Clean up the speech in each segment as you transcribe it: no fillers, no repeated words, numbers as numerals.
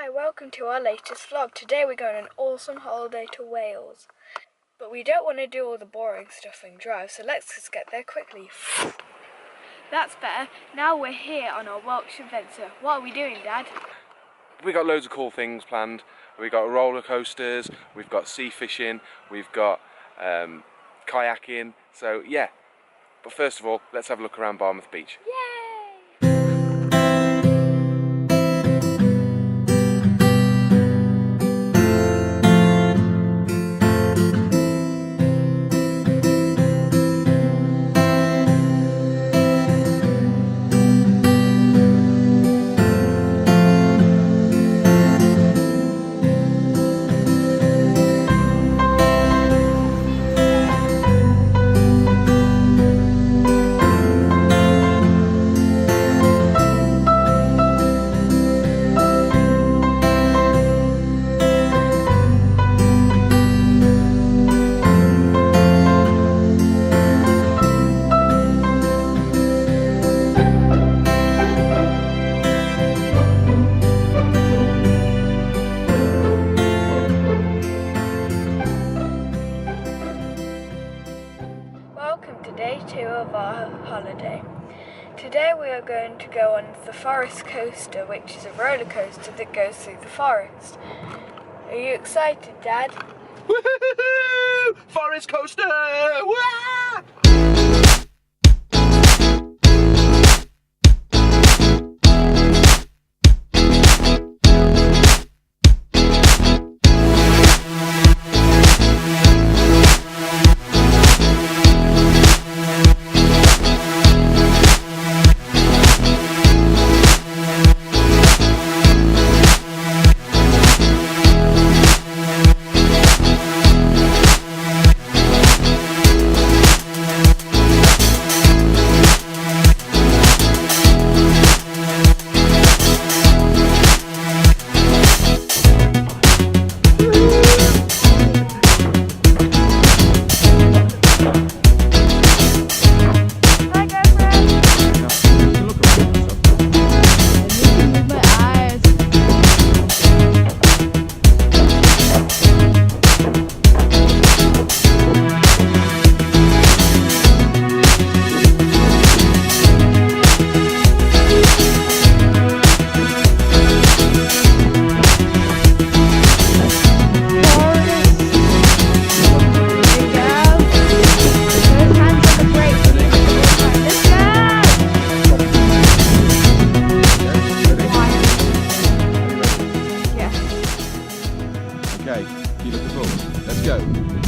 Hi, welcome to our latest vlog. Today we're going on an awesome holiday to Wales. But we don't want to do all the boring stuff and drive, so let's just get there quickly. That's better. Now we're here on our Welsh adventure. What are we doing, Dad? We got loads of cool things planned. We've got roller coasters, we've got sea fishing, we've got kayaking. So yeah, but first of all, let's have a look around Barmouth Beach. Yay! Welcome to day 2 of our holiday. Today we are going to go on the Fforest Coaster, which is a roller coaster that goes through the forest. Are you excited, Dad? Woohoo! Forest Coaster! Wah!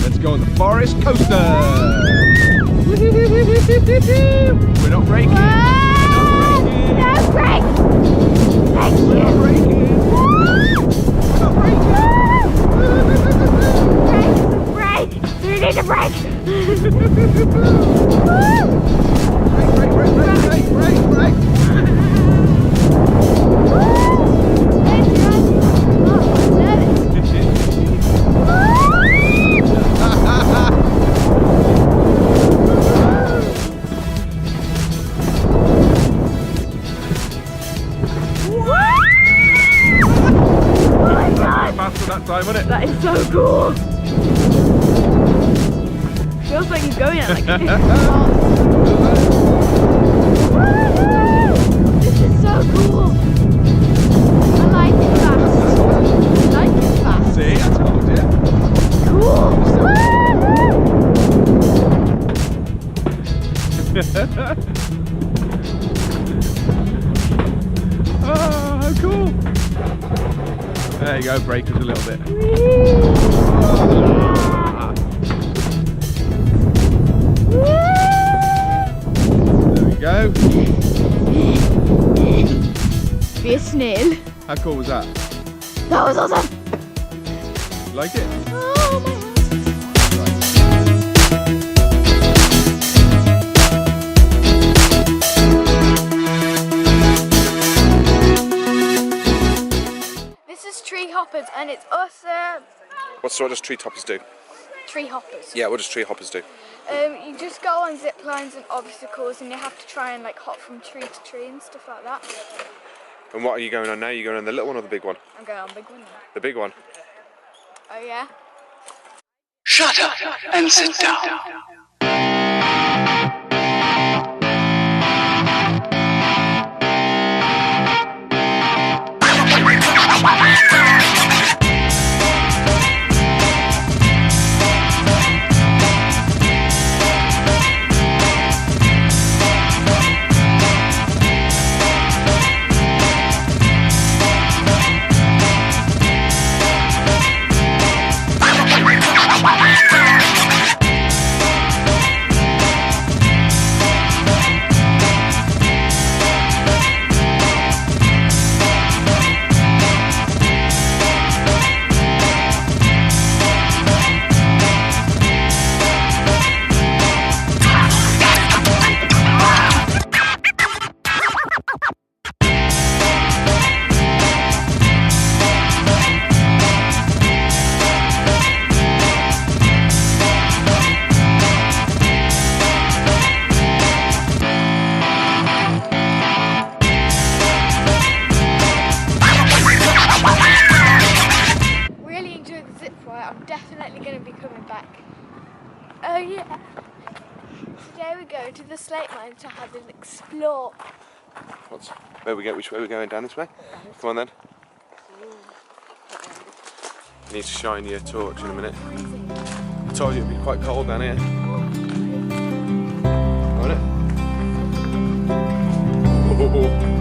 Let's go on the Fforest Coaster! We're not braking! No brake! Thank We're not braking! We're not braking! Brake! We need a brake! Brake! That time, wasn't it? That is so cool! Feels like you're going at like This is so cool! I like it fast. I like it fast. See, I told you. Cool! Oh, how cool! There you go, brake us a little bit. There we go. Be a snail. How cool was that? That was awesome! Like it? Oh my God. Treehoppers, and it's us. What sort does Treehoppers do? Treehoppers. Yeah, what does Treehoppers do? You just go on zip lines and obstacles, and you have to try and like hop from tree to tree and stuff like that. And what are you going on now? Are you going on the little one or the big one? I'm going on the big one now. The big one. Oh yeah? Shut up and sit down. I'm definitely going to be coming back. Oh yeah. Today we're going to the slate mines to have an explore. Which way are we going? Down this way? Come on then. You need to shine your torch in a minute. I told you it'd be quite cold down here. Won't it? Oh.